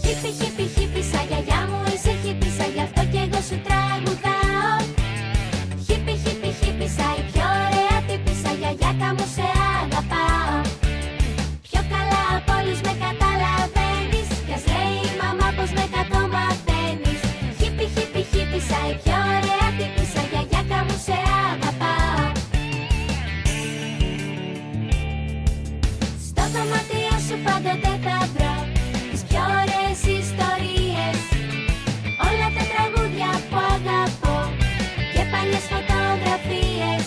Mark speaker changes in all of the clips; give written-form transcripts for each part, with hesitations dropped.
Speaker 1: Χίπι, χίπι, χίπισα, γιαγιά μου είσαι χίπισα, γι' αυτό κι εγώ σου τραγουδάω. Χίπι, χίπι, χίπισα, η πιο ωραία τύπισσα, γιαγιάκα μου σε αγαπάω. Πιο καλά απ' όλους με καταλαβαίνεις, κι ας λέει η μαμά πως με κακομαθαίνεις. Χίπι, χίπι, χίπισα, η πιο ωραία τύπισσα, γιαγιάκα μου σε αγαπάω. Στο δωμάτιο σου πάντοτε θα βρω τις πιο ωραίες ιστορίες, όλα τα τραγούδια που αγαπώ και παλιές φωτογραφίες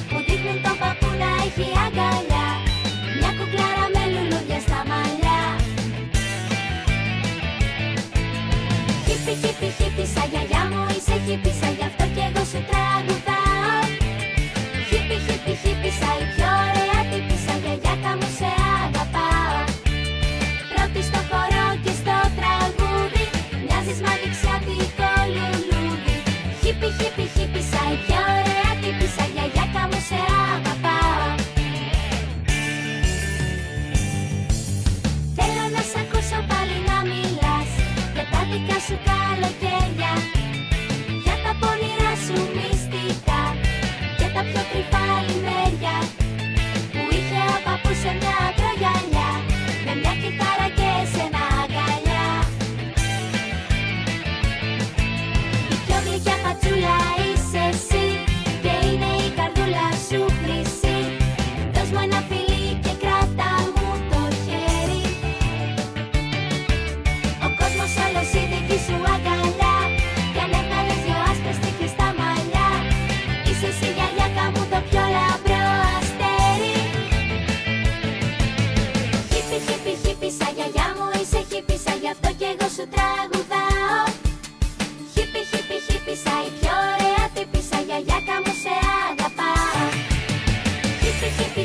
Speaker 1: που δείχνουν τον παππού να έχει αγκαλιά, μια κουκλάρα με λουλούδια στα μαλλιά. Χίπι, χίπι, χίπισα, γιαγιά μου είσαι χίπισα, γι' αυτό κι εγώ σου τραγουδάω. Χίπι, χίπι, χίπισα, η πιο ωραία τύπισσα, γιαγιάκα μου σε αγαπάω. Πρώτη στο χορό και στο τραγούδι, μοιάζεις μ' ανοιξιάτικο λουλούδι. Χίπι, χίπι, χίπισα, η πιο ωραία τύπισσα, γιαγιάκα μου σε αγαπάω. Θέλω να σ' ακούσω πάλι να μιλάς για τα δικά σου καλοκαίρια, για τα πονηρά σου μυστικά και τα πιο κρυφά λιμέρια που είχε ο παππούς σε μια ακρογιαλιά, με μια κιθάρα και σένα αγκαλιά. Η πιο γλυκιά φατσούλα είσαι εσύ και είναι η καρδούλα σου χρυσή. Δώσ' μου ένα φιλί και κράτα μου το χέρι, ο κόσμος όλος η δική σου αγκαλιά, κι αν έβγαλες δυο άσπρες τρίχες στα μαλλιά, είσαι εσύ γιαγιάκα μου το πιο λαμπρό αστέρι. Χίπι, χίπι, χίπισα, γιαγιά μου είσαι χίπισα, γι' αυτό κι εγώ σου τραγουδάω. Χίπι, χίπι, χίπισα, η πιο ωραία τύπισσα, γιαγιάκα μου σε αγαπάω. Χίπι, χίπι,